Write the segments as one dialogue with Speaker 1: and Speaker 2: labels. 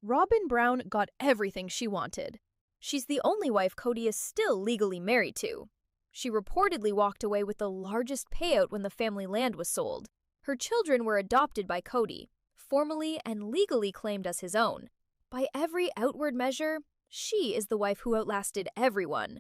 Speaker 1: Robyn Brown got everything she wanted. She's the only wife Kody is still legally married to. She reportedly walked away with the largest payout when the family land was sold. Her children were adopted by Kody, formally and legally claimed as his own. By every outward measure, she is the wife who outlasted everyone.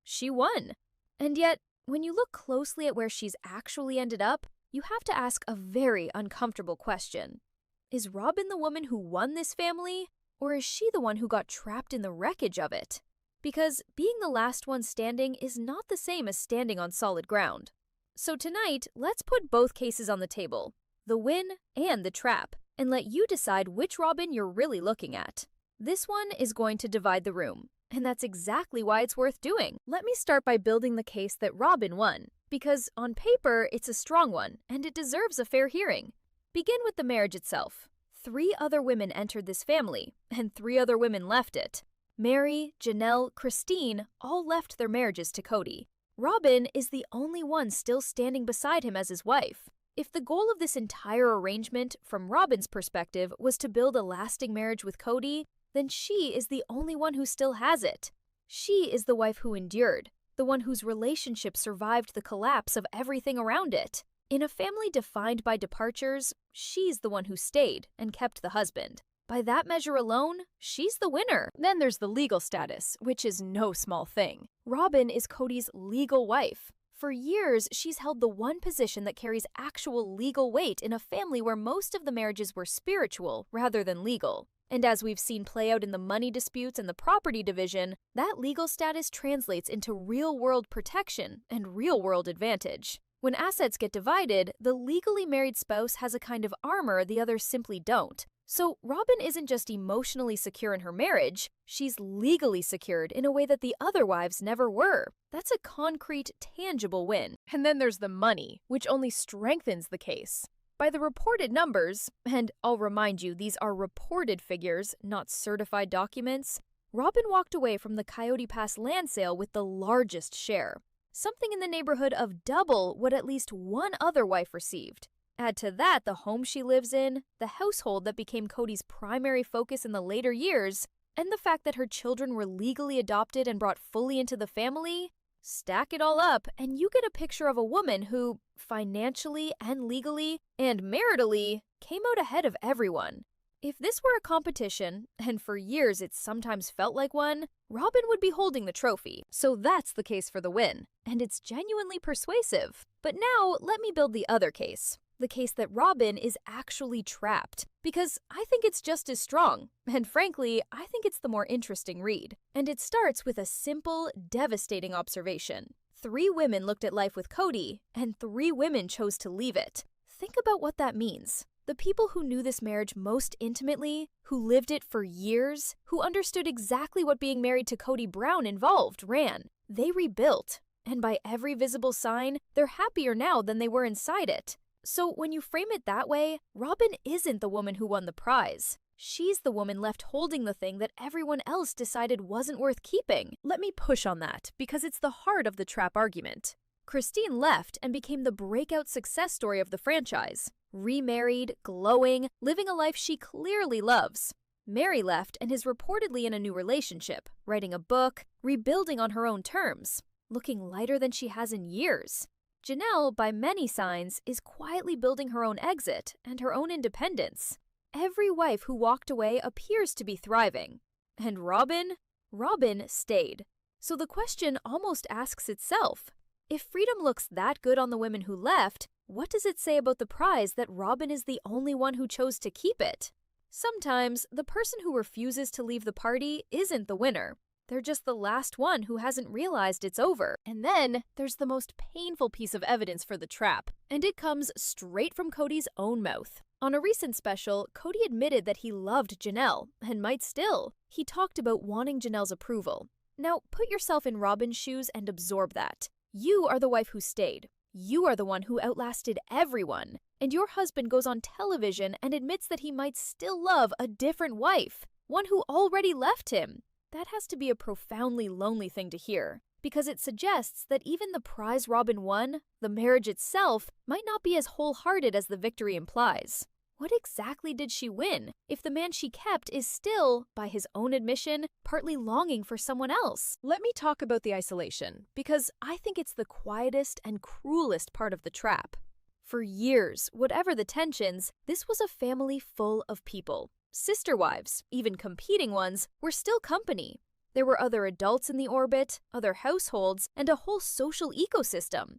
Speaker 1: She won. And yet, when you look closely at where she's actually ended up, you have to ask a very uncomfortable question. Is Robyn the woman who won this family, or is she the one who got trapped in the wreckage of it? Because being the last one standing is not the same as standing on solid ground. So tonight, let's put both cases on the table, the win and the trap, and let you decide which Robyn you're really looking at. This one is going to divide the room, and that's exactly why it's worth doing. Let me start by building the case that Robyn won, because on paper, it's a strong one, and it deserves a fair hearing. Begin with the marriage itself. 3 other women entered this family, and 3 other women left it. Meri, Janelle, Christine all left their marriages to Kody. Robyn is the only one still standing beside him as his wife. If the goal of this entire arrangement, from Robyn's perspective, was to build a lasting marriage with Kody, then she is the only one who still has it. She is the wife who endured, the one whose relationship survived the collapse of everything around it. In a family defined by departures, she's the one who stayed and kept the husband. By that measure alone, she's the winner. Then there's the legal status, which is no small thing. Robyn is Kody's legal wife. For years, she's held the one position that carries actual legal weight in a family where most of the marriages were spiritual rather than legal. And as we've seen play out in the money disputes and the property division, that legal status translates into real-world protection and real-world advantage. When assets get divided, the legally married spouse has a kind of armor the others simply don't. So Robyn isn't just emotionally secure in her marriage, she's legally secured in a way that the other wives never were. That's a concrete, tangible win. And then there's the money, which only strengthens the case. By the reported numbers, and I'll remind you, these are reported figures, not certified documents, Robyn walked away from the Coyote Pass land sale with the largest share. Something in the neighborhood of double what at least one other wife received. Add to that the home she lives in, the household that became Kody's primary focus in the later years, and the fact that her children were legally adopted and brought fully into the family. Stack it all up, and you get a picture of a woman who, financially and legally and maritally, came out ahead of everyone. If this were a competition, and for years it sometimes felt like one, Robyn would be holding the trophy. So that's the case for the win, and it's genuinely persuasive. But now, let me build the other case. The case that Robyn is actually trapped, because I think it's just as strong, and frankly, I think it's the more interesting read. And it starts with a simple, devastating observation. 3 women looked at life with Kody, and 3 women chose to leave it. Think about what that means. The people who knew this marriage most intimately, who lived it for years, who understood exactly what being married to Kody Brown involved, ran. They rebuilt, and by every visible sign, they're happier now than they were inside it. So when you frame it that way, Robyn isn't the woman who won the prize. She's the woman left holding the thing that everyone else decided wasn't worth keeping. Let me push on that, because it's the heart of the trap argument. Christine left and became the breakout success story of the franchise. Remarried, glowing, living a life she clearly loves. Meri left and is reportedly in a new relationship, writing a book, rebuilding on her own terms, looking lighter than she has in years. Janelle, by many signs, is quietly building her own exit and her own independence. Every wife who walked away appears to be thriving. And Robyn stayed. So the question almost asks itself. If freedom looks that good on the women who left, what does it say about the prize that Robyn is the only one who chose to keep it? Sometimes, the person who refuses to leave the party isn't the winner. They're just the last one who hasn't realized it's over. And then, there's the most painful piece of evidence for the trap, and it comes straight from Kody's own mouth. On a recent special, Kody admitted that he loved Janelle, and might still. He talked about wanting Janelle's approval. Now, put yourself in Robyn's shoes and absorb that. You are the wife who stayed. You are the one who outlasted everyone. And your husband goes on television and admits that he might still love a different wife, one who already left him. That has to be a profoundly lonely thing to hear, because it suggests that even the prize Robyn won, the marriage itself, might not be as wholehearted as the victory implies. What exactly did she win if the man she kept is still, by his own admission, partly longing for someone else?
Speaker 2: Let me talk about the isolation, because I think it's the quietest and cruelest part of the trap.
Speaker 1: For years, whatever the tensions, this was a family full of people. Sister wives, even competing ones, were still company. There were other adults in the orbit, other households, and a whole social ecosystem.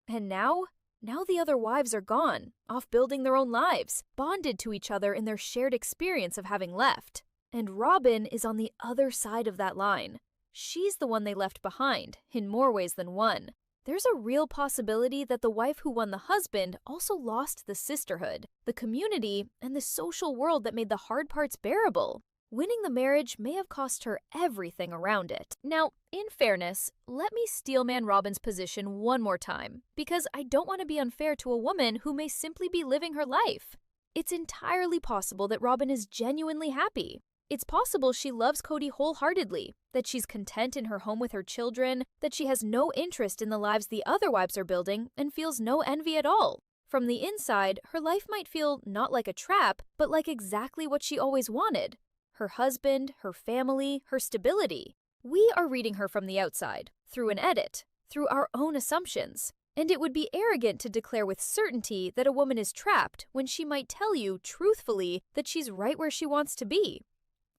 Speaker 1: And now the other wives are gone, off building their own lives, bonded to each other in their shared experience of having left. And Robyn is on the other side of that line. She's the one they left behind, in more ways than one. There's a real possibility that the wife who won the husband also lost the sisterhood, the community, and the social world that made the hard parts bearable. Winning the marriage may have cost her everything around it. Now, in fairness, let me steelman Robyn's position one more time, because I don't want to be unfair to a woman who may simply be living her life. It's entirely possible that Robyn is genuinely happy. It's possible she loves Kody wholeheartedly, that she's content in her home with her children, that she has no interest in the lives the other wives are building and feels no envy at all. From the inside, her life might feel not like a trap, but like exactly what she always wanted. Her husband, her family, her stability. We are reading her from the outside, through an edit, through our own assumptions. And it would be arrogant to declare with certainty that a woman is trapped when she might tell you, truthfully, that she's right where she wants to be.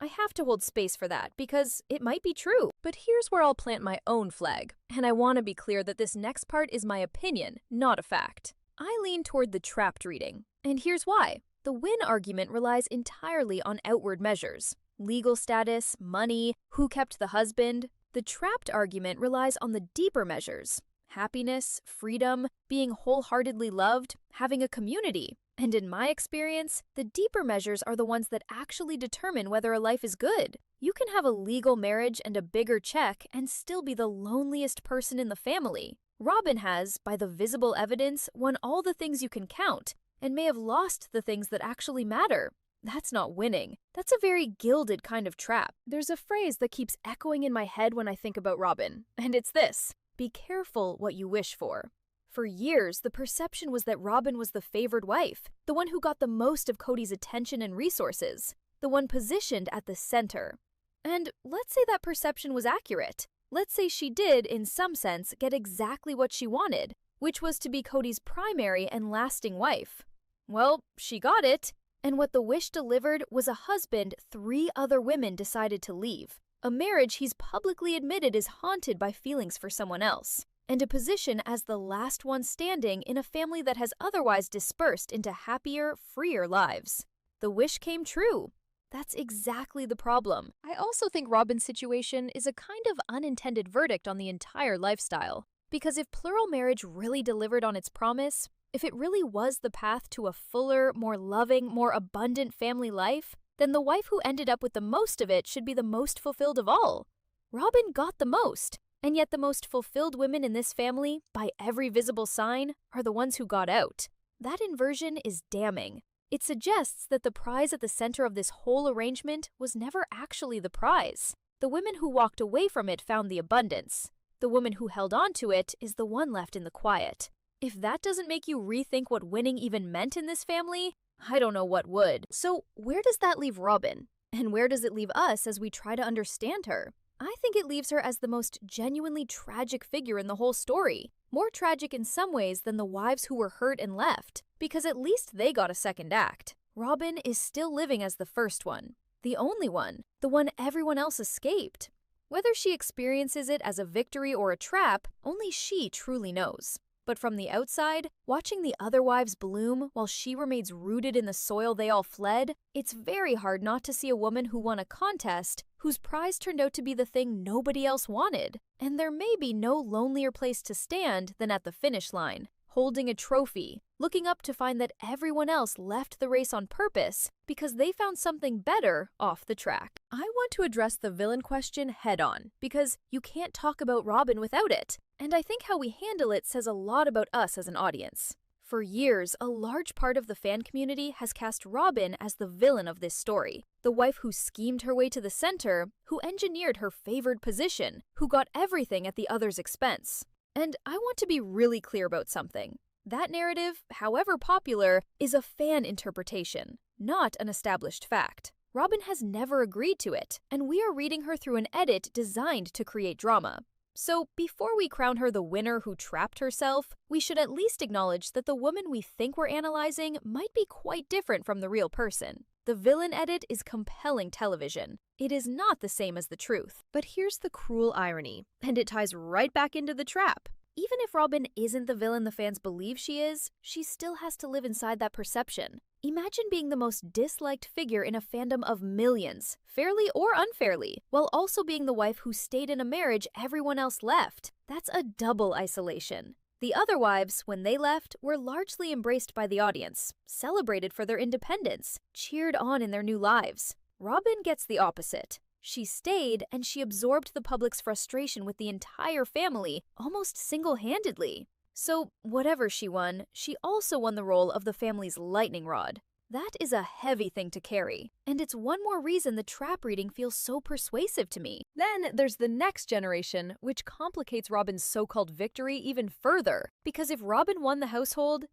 Speaker 1: I have to hold space for that, because it might be true.
Speaker 2: But here's where I'll plant my own flag, and I want to be clear that this next part is my opinion, not a fact. I lean toward the trapped reading, and here's why. The win argument relies entirely on outward measures. Legal status, money, who kept the husband. The trapped argument relies on the deeper measures. Happiness, freedom, being wholeheartedly loved, having a community. And in my experience, the deeper measures are the ones that actually determine whether a life is good. You can have a legal marriage and a bigger check and still be the loneliest person in the family. Robyn has, by the visible evidence, won all the things you can count, and may have lost the things that actually matter. That's not winning. That's a very gilded kind of trap. There's a phrase that keeps echoing in my head when I think about Robyn, and it's this: be careful what you wish for. For years, the perception was that Robyn was the favored wife, the one who got the most of Kody's attention and resources, the one positioned at the center. And let's say that perception was accurate. Let's say she did, in some sense, get exactly what she wanted, which was to be Kody's primary and lasting wife. Well, she got it, and what the wish delivered was a husband 3 other women decided to leave, a marriage he's publicly admitted is haunted by feelings for someone else, and a position as the last one standing in a family that has otherwise dispersed into happier, freer lives. The wish came true. That's exactly the problem. I also think Robyn's situation is a kind of unintended verdict on the entire lifestyle. Because if plural marriage really delivered on its promise, if it really was the path to a fuller, more loving, more abundant family life, then the wife who ended up with the most of it should be the most fulfilled of all. Robyn got the most, and yet the most fulfilled women in this family, by every visible sign, are the ones who got out. That inversion is damning. It suggests that the prize at the center of this whole arrangement was never actually the prize. The women who walked away from it found the abundance. The woman who held on to it is the one left in the quiet. If that doesn't make you rethink what winning even meant in this family, I don't know what would. So where does that leave Robyn? And where does it leave us as we try to understand her? I think it leaves her as the most genuinely tragic figure in the whole story. More tragic in some ways than the wives who were hurt and left, because at least they got a second act. Robyn is still living as the first one, the only one, the one everyone else escaped. Whether she experiences it as a victory or a trap, only she truly knows. But from the outside, watching the other wives bloom while she remains rooted in the soil they all fled, it's very hard not to see a woman who won a contest whose prize turned out to be the thing nobody else wanted. And there may be no lonelier place to stand than at the finish line, holding a trophy, looking up to find that everyone else left the race on purpose because they found something better off the track. I want to address the villain question head-on, because you can't talk about Robyn without it. And I think how we handle it says a lot about us as an audience. For years, a large part of the fan community has cast Robyn as the villain of this story, the wife who schemed her way to the center, who engineered her favored position, who got everything at the other's expense. And I want to be really clear about something.
Speaker 1: That narrative, however popular, is a fan interpretation, not an established fact. Robyn has never agreed to it, and we are reading her through an edit designed to create drama. So, before we crown her the winner who trapped herself, we should at least acknowledge that the woman we think we're analyzing might be quite different from the real person. The villain edit is compelling television. It is not the same as the truth. But here's the cruel irony, and it ties right back into the trap. Even if Robyn isn't the villain the fans believe she is, she still has to live inside that perception. Imagine being the most disliked figure in a fandom of millions, fairly or unfairly, while also being the wife who stayed in a marriage everyone else left. That's a double isolation. The other wives, when they left, were largely embraced by the audience, celebrated for their independence, cheered on in their new lives. Robyn gets the opposite. She stayed, and she absorbed the public's frustration with the entire family, almost single-handedly. So, whatever she won, she also won the role of the family's lightning rod. That is a heavy thing to carry, and it's one more reason the trap reading feels so persuasive to me. Then there's the next generation, which complicates Robyn's so-called victory even further. Because if Robyn won the household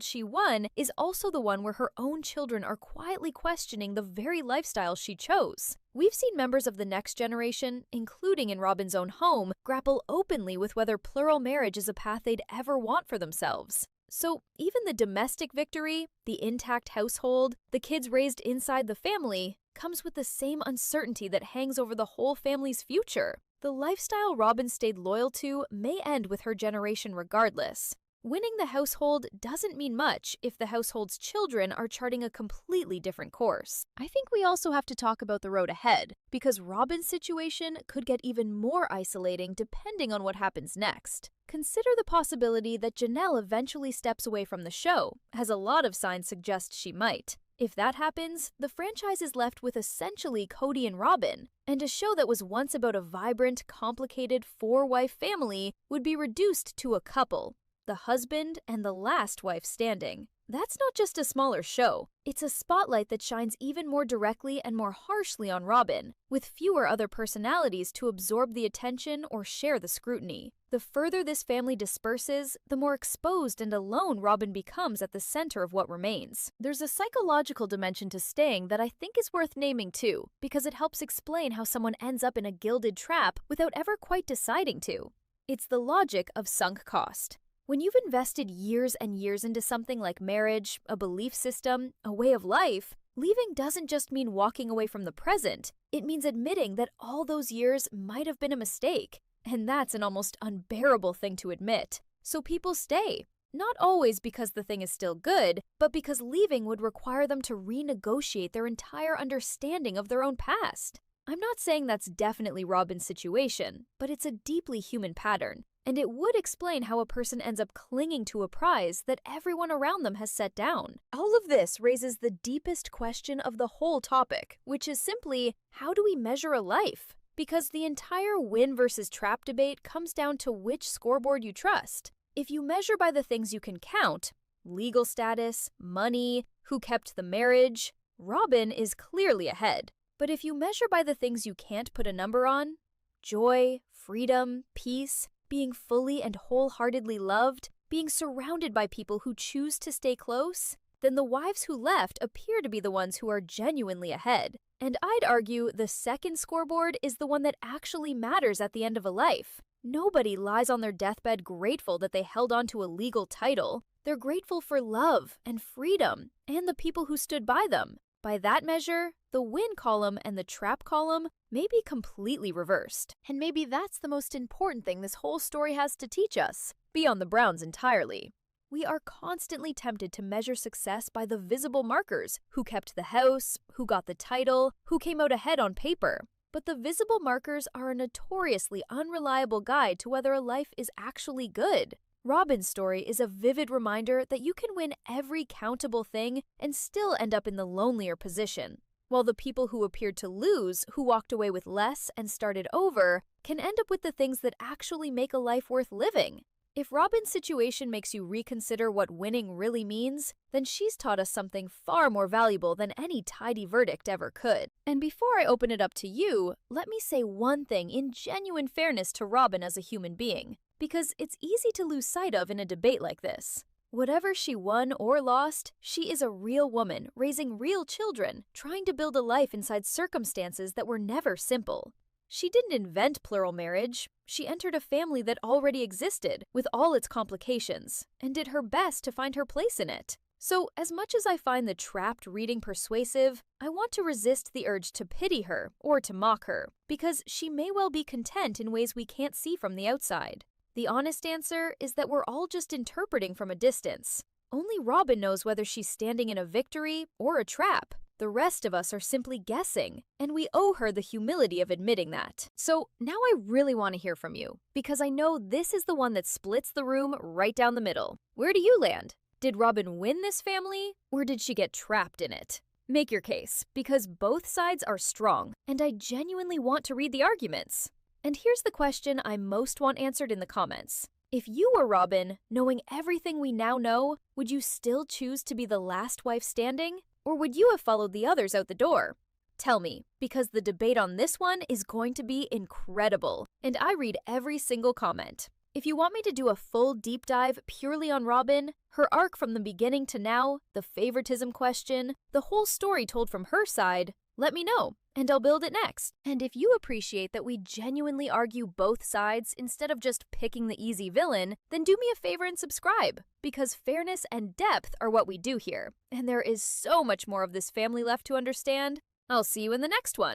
Speaker 1: she won is also the one where her own children are quietly questioning the very lifestyle she chose. We've seen members of the next generation, including in Robyn's own home, grapple openly with whether plural marriage is a path they'd ever want for themselves. So even the domestic victory, the intact household, the kids raised inside the family, comes with the same uncertainty that hangs over the whole family's future. The lifestyle Robyn stayed loyal to may end with her generation regardless. Winning the household doesn't mean much if the household's children are charting a completely different course. I think we also have to talk about the road ahead, because Robyn's situation could get even more isolating depending on what happens next. Consider the possibility that Janelle eventually steps away from the show, as a lot of signs suggest she might. If that happens, the franchise is left with essentially Kody and Robyn, and a show that was once about a vibrant, complicated four-wife family would be reduced to a couple, the husband and the last wife standing. That's not just a smaller show, it's a spotlight that shines even more directly and more harshly on Robyn, with fewer other personalities to absorb the attention or share the scrutiny. The further this family disperses, the more exposed and alone Robyn becomes at the center of what remains. There's a psychological dimension to staying that I think is worth naming too, because it helps explain how someone ends up in a gilded trap without ever quite deciding to. It's the logic of sunk cost. When you've invested years and years into something like marriage, a belief system, a way of life, leaving doesn't just mean walking away from the present. It means admitting that all those years might have been a mistake. And that's an almost unbearable thing to admit. So people stay. Not always because the thing is still good, but because leaving would require them to renegotiate their entire understanding of their own past. I'm not saying that's definitely Robyn's situation, but it's a deeply human pattern. And it would explain how a person ends up clinging to a prize that everyone around them has set down. All of this raises the deepest question of the whole topic, which is simply, how do we measure a life? Because the entire win versus trap debate comes down to which scoreboard you trust. If you measure by the things you can count, legal status, money, who kept the marriage, Robyn is clearly ahead. But if you measure by the things you can't put a number on, joy, freedom, peace, being fully and wholeheartedly loved, being surrounded by people who choose to stay close, then the wives who left appear to be the ones who are genuinely ahead. And I'd argue the second scoreboard is the one that actually matters at the end of a life. Nobody lies on their deathbed grateful that they held on to a legal title. They're grateful for love and freedom and the people who stood by them. By that measure, the win column and the trap column may be completely reversed. And maybe that's the most important thing this whole story has to teach us, beyond the Browns entirely. We are constantly tempted to measure success by the visible markers: who kept the house, who got the title, who came out ahead on paper. But the visible markers are a notoriously unreliable guide to whether a life is actually good. Robyn's story is a vivid reminder that you can win every countable thing and still end up in the lonelier position, while the people who appeared to lose, who walked away with less and started over, can end up with the things that actually make a life worth living. If Robyn's situation makes you reconsider what winning really means, then she's taught us something far more valuable than any tidy verdict ever could. And before I open it up to you, let me say one thing in genuine fairness to Robyn as a human being, because it's easy to lose sight of in a debate like this. Whatever she won or lost, she is a real woman raising real children, trying to build a life inside circumstances that were never simple. She didn't invent plural marriage. She entered a family that already existed, with all its complications, and did her best to find her place in it. So, as much as I find the trapped reading persuasive, I want to resist the urge to pity her or to mock her, because she may well be content in ways we can't see from the outside. The honest answer is that we're all just interpreting from a distance. Only Robyn knows whether she's standing in a victory or a trap. The rest of us are simply guessing, and we owe her the humility of admitting that. So now I really want to hear from you, because I know this is the one that splits the room right down the middle. Where do you land? Did Robyn win this family, or did she get trapped in it? Make your case, because both sides are strong, and I genuinely want to read the arguments. And here's the question I most want answered in the comments. If you were Robyn, knowing everything we now know, would you still choose to be the last wife standing? Or would you have followed the others out the door? Tell me, because the debate on this one is going to be incredible, and I read every single comment. If you want me to do a full deep dive purely on Robyn, her arc from the beginning to now, the favoritism question, the whole story told from her side, let me know, and I'll build it next. And if you appreciate that we genuinely argue both sides instead of just picking the easy villain, then do me a favor and subscribe, because fairness and depth are what we do here, and there is so much more of this family left to understand. I'll see you in the next one.